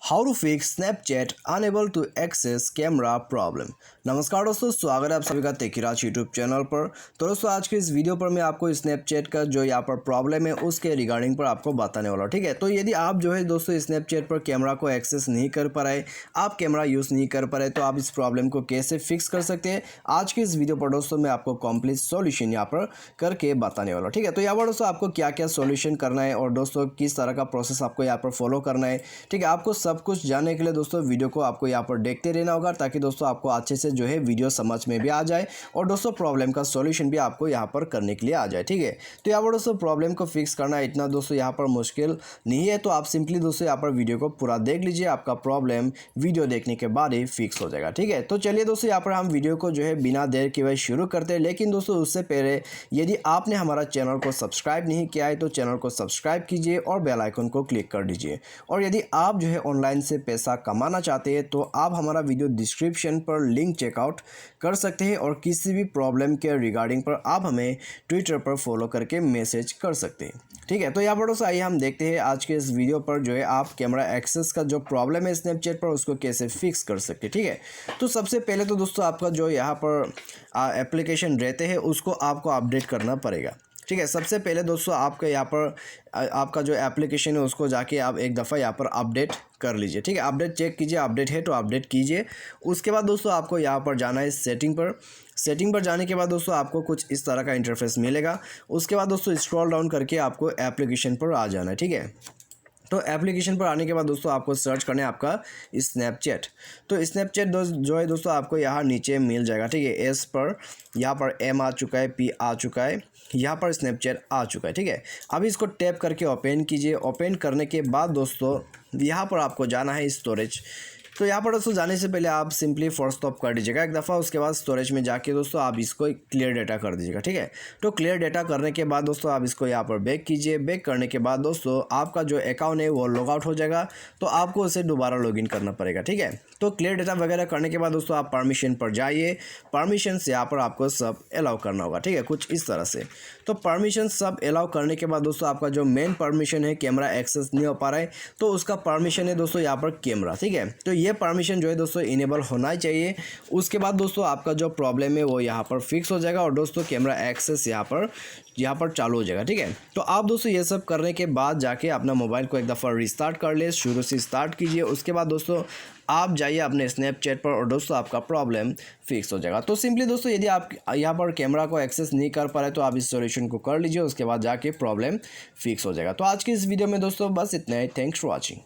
How to fix Snapchat unable to access camera problem. नमस्कार दोस्तों, स्वागत है आप सभी का तेकीराज यूट्यूब चैनल पर। तो दोस्तों आज के इस वीडियो पर मैं आपको स्नैपचैट का जो यहाँ पर प्रॉब्लम है उसके रिगार्डिंग पर आपको बताने वाला हूँ। ठीक है, तो यदि आप जो है दोस्तों स्नैपचैट पर कैमरा को एक्सेस नहीं कर पा रहे, आप कैमरा यूज़ नहीं कर पा रहे, तो आप इस प्रॉब्लम को कैसे फिक्स कर सकते हैं आज के इस वीडियो पर दोस्तों मैं आपको कंप्लीट सॉल्यूशन यहाँ पर करके बताने वाला हूँ। ठीक है, तो यहाँ पर दोस्तों आपको क्या क्या सॉल्यूशन करना है और दोस्तों किस तरह का प्रोसेस आपको यहाँ पर फॉलो करना है। ठीक है, आपको सब कुछ जानने के लिए दोस्तों वीडियो को आपको यहाँ पर देखते रहना होगा, ताकि दोस्तों आपको अच्छे से जो है वीडियो समझ में भी आ जाए और दोस्तों प्रॉब्लम का सॉल्यूशन भी आपको यहाँ पर करने के लिए आ जाए। ठीक है, तो यहाँ पर दोस्तों प्रॉब्लम को फिक्स करना इतना दोस्तों यहाँ पर मुश्किल नहीं है, तो आप सिंपली दोस्तों यहाँ पर वीडियो को पूरा देख लीजिए, आपका प्रॉब्लम वीडियो देखने के बाद ही फिक्स हो जाएगा। ठीक है, तो चलिए दोस्तों यहाँ पर हम वीडियो को जो है बिना देर के वही शुरू करते हैं। लेकिन दोस्तों उससे पहले यदि आपने हमारा चैनल को सब्सक्राइब नहीं किया है तो चैनल को सब्सक्राइब कीजिए और बेल आइकन को क्लिक कर दीजिए। और यदि आप जो है ऑनलाइन से पैसा कमाना चाहते हैं तो आप हमारा वीडियो डिस्क्रिप्शन पर लिंक चेकआउट कर सकते हैं, और किसी भी प्रॉब्लम के रिगार्डिंग पर आप हमें ट्विटर पर फॉलो करके मैसेज कर सकते हैं। ठीक है, तो यहाँ पर दोस्तों आइए हम देखते हैं आज के इस वीडियो पर जो है आप कैमरा एक्सेस का जो प्रॉब्लम है स्नैपचैट पर उसको कैसे फिक्स कर सकते हैं। ठीक है, तो सबसे पहले तो दोस्तों आपका जो यहाँ पर एप्लीकेशन रहते हैं उसको आपको अपडेट करना पड़ेगा। ठीक है, सबसे पहले दोस्तों आपका यहाँ पर आपका जो एप्लीकेशन है उसको जाके आप एक दफ़ा यहाँ पर अपडेट कर लीजिए। ठीक है, अपडेट चेक कीजिए, अपडेट है तो अपडेट कीजिए। उसके बाद दोस्तों आपको यहाँ पर जाना है सेटिंग पर। सेटिंग पर जाने के बाद दोस्तों आपको कुछ इस तरह का इंटरफेस मिलेगा। उसके बाद दोस्तों स्क्रॉल डाउन करके आपको एप्लीकेशन पर आ जाना है। ठीक है, तो एप्लीकेशन पर आने के बाद दोस्तों आपको सर्च करना है आपका स्नैपचैट। तो स्नैपचैट जो है दोस्तों आपको यहाँ नीचे मिल जाएगा। ठीक है, एस पर यहाँ पर एम आ चुका है, पी आ चुका है, यहाँ पर स्नैपचैट आ चुका है। ठीक है, अभी इसको टैप करके ओपन कीजिए। ओपन करने के बाद दोस्तों यहाँ पर आपको जाना है स्टोरेज। तो यहाँ पर दोस्तों जाने से पहले आप सिंपली फोर्स स्टॉप कर दीजिएगा एक दफ़ा। उसके बाद स्टोरेज में जाके दोस्तों आप इसको क्लियर डेटा कर दीजिएगा। ठीक है, तो क्लियर डेटा करने के बाद दोस्तों आप इसको यहाँ पर बैक कीजिए। बैक करने के बाद दोस्तों आपका जो अकाउंट है वो लॉग आउट हो जाएगा, तो आपको उसे दोबारा लॉगिन करना पड़ेगा। ठीक है, तो क्लियर डेटा वगैरह करने के बाद दोस्तों आप परमिशन पर जाइए। परमिशन से यहाँ पर आपको सब अलाउ करना होगा। ठीक है, कुछ इस तरह से। तो परमिशन सब अलाउ करने के बाद दोस्तों आपका जो मेन परमिशन है कैमरा एक्सेस नहीं हो पा रहा है तो उसका परमिशन है दोस्तों यहाँ पर कैमरा। ठीक है, तो ये परमिशन जो है दोस्तों इनेबल होना ही चाहिए। उसके बाद दोस्तों आपका जो प्रॉब्लम है वो यहाँ पर फिक्स हो जाएगा और दोस्तों कैमरा एक्सेस यहाँ पर चालू हो जाएगा। ठीक है, तो आप दोस्तों ये सब करने के बाद जाके अपना मोबाइल को एक दफ़ा रिस्टार्ट कर ले, शुरू से स्टार्ट कीजिए। उसके बाद दोस्तों आप जाइए अपने स्नैपचैट पर और दोस्तों आपका प्रॉब्लम फिक्स हो जाएगा। तो सिंपली दोस्तों यदि आप यहाँ पर कैमरा को एक्सेस नहीं कर पा रहे तो आप इस सॉल्यूशन को कर लीजिए, उसके बाद जाके प्रॉब्लम फिक्स हो जाएगा। तो आज की इस वीडियो में दोस्तों बस इतना ही। Thanks for watching.